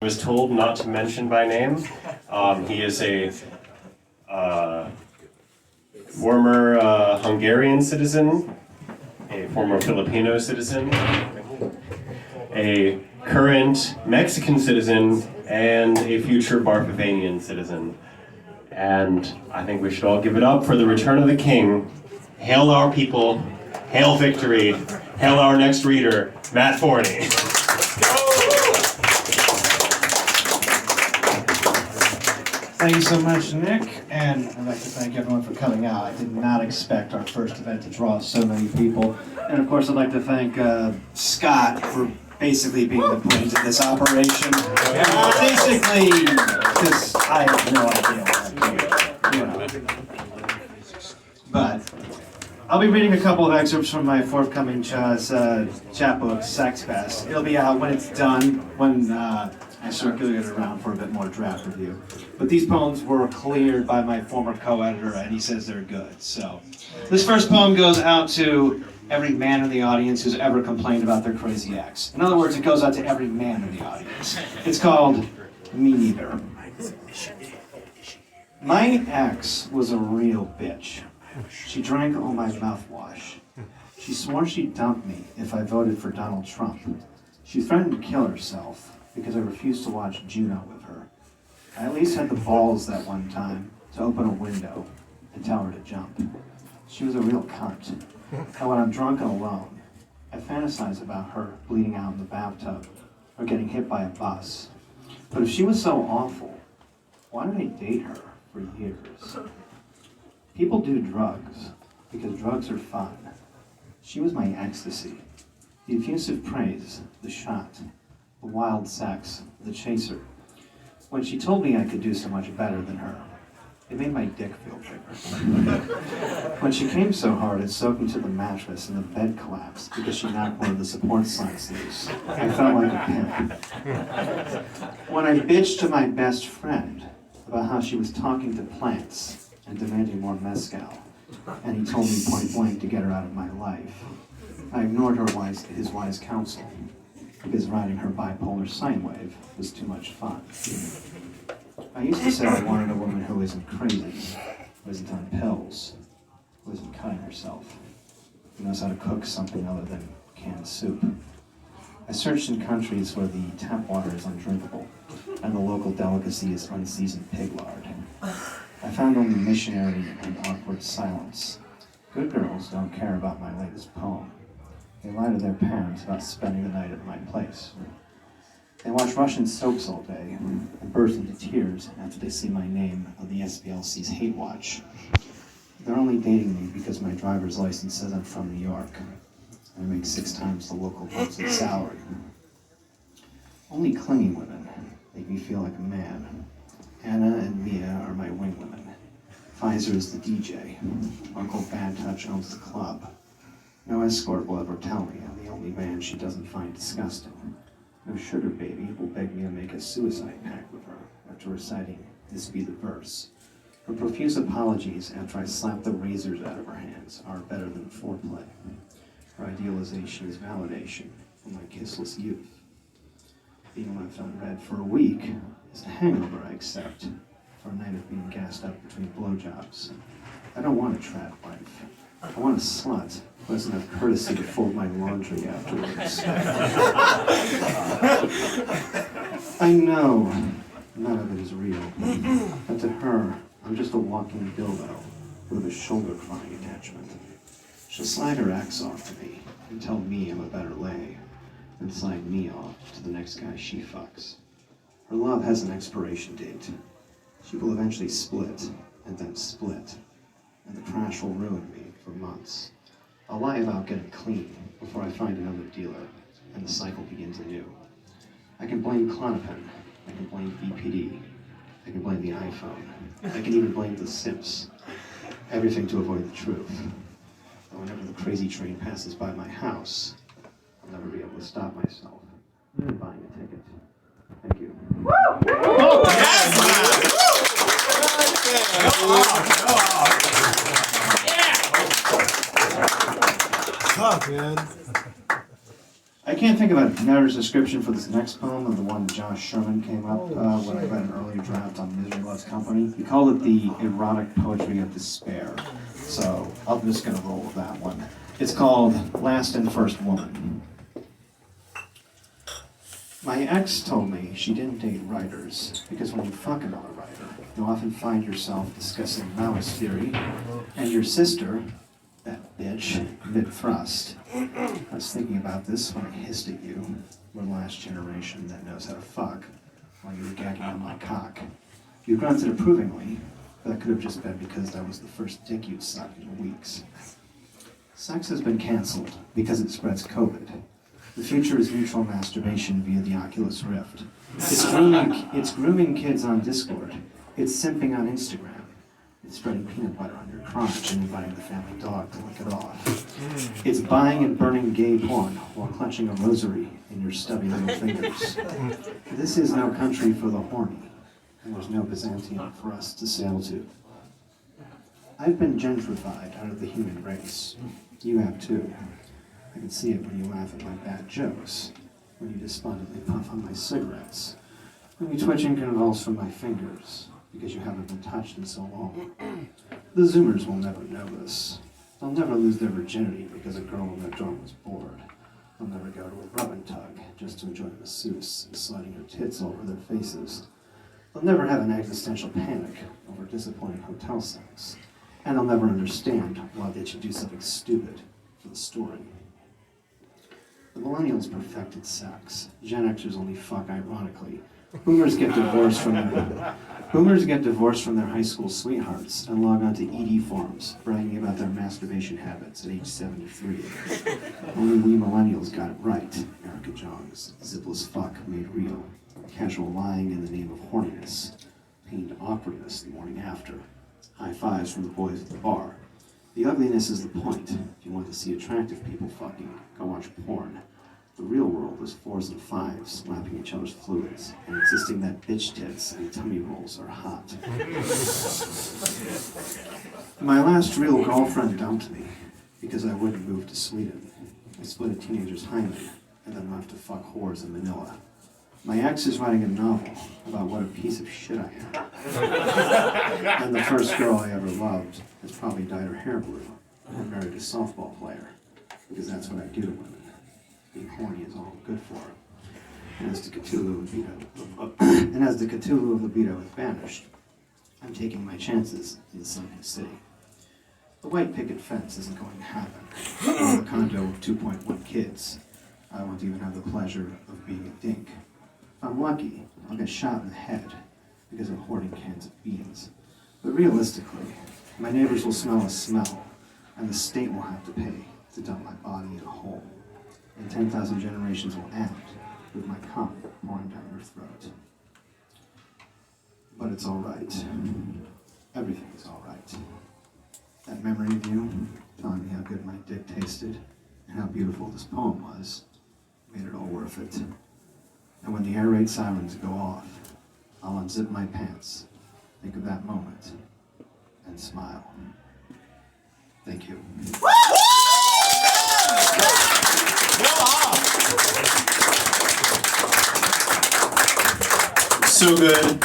was told not to mention by name. He is a former Hungarian citizen, a former Filipino citizen, a current Mexican citizen, and a future Barfavanian citizen. And I think we should all give it up for the return of the king. Hail our people, hail victory, hail our next reader, Matt Forney. Thank you so much, Nick, and I'd like to thank everyone for coming out. I did not expect our first event to draw so many people. And of course, I'd like to thank Scott for basically being the brains of this operation. Basically, because I have no idea what I'm doing. But I'll be reading a couple of excerpts from my forthcoming chapbook, Sex Fest. It'll be out when it's done, when I circulate it around for a bit more draft review. But these poems were cleared by my former co-editor, and he says they're good. So this first poem goes out to every man in the audience who's ever complained about their crazy ex. In other words, it goes out to every man in the audience. It's called Me Neither. My ex was a real bitch. She drank all my mouthwash. She swore she'd dump me if I voted for Donald Trump. She threatened to kill herself because I refused to watch Juno with her. I at least had the balls that one time to open a window and tell her to jump. She was a real cunt. And when I'm drunk and alone, I fantasize about her bleeding out in the bathtub or getting hit by a bus. But if she was so awful, why did I date her for years? People do drugs because drugs are fun. She was my ecstasy, the effusive praise, the shot, the wild sex, the chaser. When she told me I could do so much better than her, it made my dick feel bigger. When she came so hard it soaked into the mattress and the bed collapsed because she knocked one of the support signs loose, I felt like a pimp. When I bitched to my best friend about how she was talking to plants and demanding more mezcal, and he told me point blank to get her out of my life, I ignored his wise counsel, because riding her bipolar sine wave was too much fun. I used to say I wanted a woman who isn't crazy, who isn't on pills, who isn't cutting herself, who knows how to cook something other than canned soup. I searched in countries where the tap water is undrinkable, and the local delicacy is unseasoned pig lard. I found only missionary and awkward silence. Good girls don't care about my latest poem. They lie to their parents about spending the night at my place. They watch Russian soaps all day and burst into tears after they see my name on the SPLC's hate watch. They're only dating me because my driver's license says I'm from New York, and I make 6 times the local monthly salary. Only clingy women make me feel like a man. Anna and Mia are my wing women. Pfizer is the DJ. Uncle Bad Touch owns the club. No escort will ever tell me I'm the only man she doesn't find disgusting. No sugar baby will beg me to make a suicide pact with her after reciting This Be the Verse. Her profuse apologies after I slap the razors out of her hands are better than foreplay. Her idealization is validation for my kissless youth. Being left unread for a week is a hangover I accept for a night of being gassed up between blowjobs. I don't want a trad wife. I want a slut who doesn't have courtesy to fold my laundry afterwards. I know none of it is real, but to her, I'm just a walking dildo with a shoulder crying attachment. She'll slide her ex off to me and tell me I'm a better lay, and slide me off to the next guy she fucks. Her love has an expiration date. She will eventually split, and then split, and the crash will ruin me for months. I'll lie about getting clean before I find another dealer, and the cycle begins anew. I can blame Klonopin, I can blame BPD, I can blame the iPhone, I can even blame the Simps. Everything to avoid the truth. But whenever the crazy train passes by my house, I'll never be able to stop myself from buying a ticket. Thank you. Woo! Oh, yes! I can't can't think of a better description for this next poem than the one Josh Sherman came up when I read an earlier draft on Misery Loves Company. He called it the erotic poetry of despair. So I'm just going to roll with that one. It's called Last and First Woman. My ex told me she didn't date writers because when you fuck another writer, you often find yourself discussing Maoist theory, and your sister, that bitch, mid-thrust. I was thinking about this when I hissed at you. We're the last generation that knows how to fuck while you were gagging on my cock. You grunted approvingly, but that could have just been because that was the first dick you'd sucked in weeks. Sex has been canceled because it spreads COVID. The future is mutual masturbation via the Oculus Rift. It's grooming kids on Discord. It's simping on Instagram. It's spreading peanut butter on your crotch and inviting the family dog to lick it off. It's buying and burning gay porn while clutching a rosary in your stubby little fingers. This is no country for the horny, and there's no Byzantium for us to sail to. I've been gentrified out of the human race. You have too. I can see it when you laugh at my bad jokes, when you despondently puff on my cigarettes, when you twitch and convulse from my fingers, because you haven't been touched in so long. The Zoomers will never know this. They'll never lose their virginity because a girl in their dorm was bored. They'll never go to a rub and tug just to enjoy a masseuse and sliding her tits all over their faces. They'll never have an existential panic over disappointing hotel sex. And they'll never understand why they should do something stupid for the story. The millennials perfected sex. Gen Xers only fuck ironically. Boomers get divorced from their high school sweethearts and log on to ED forums, bragging about their masturbation habits at age 73. Only we millennials got it right. Erica Jong's zipless fuck made real. Casual lying in the name of horniness. Pained awkwardness the morning after. High fives from the boys at the bar. The ugliness is the point. If you want to see attractive people fucking, go watch porn. The real world is 4s and 5s, lapping each other's fluids, and insisting that bitch tits and tummy rolls are hot. My last real girlfriend dumped me because I wouldn't move to Sweden. I split a teenager's hymen, and then left to fuck whores in Manila. My ex is writing a novel about what a piece of shit I am. And the first girl I ever loved has probably dyed her hair blue and married a softball player, because that's what I do to women. Being horny is all I'm good for. And as the Cthulhu of libido has vanished, I'm taking my chances in Sunken City. The white picket fence isn't going to happen. Or a condo of 2.1 kids. I won't even have the pleasure of being a dink. If I'm lucky, I'll get shot in the head because I'm hoarding cans of beans. But realistically, my neighbors will smell a smell, and the state will have to pay to dump my body in a hole. And 10,000 generations will end with my cum pouring down your throat. But it's all right. Everything is all right. That memory of you telling me how good my dick tasted and how beautiful this poem was made it all worth it. And when the air raid sirens go off, I'll unzip my pants, think of that moment, and smile. Thank you. So good.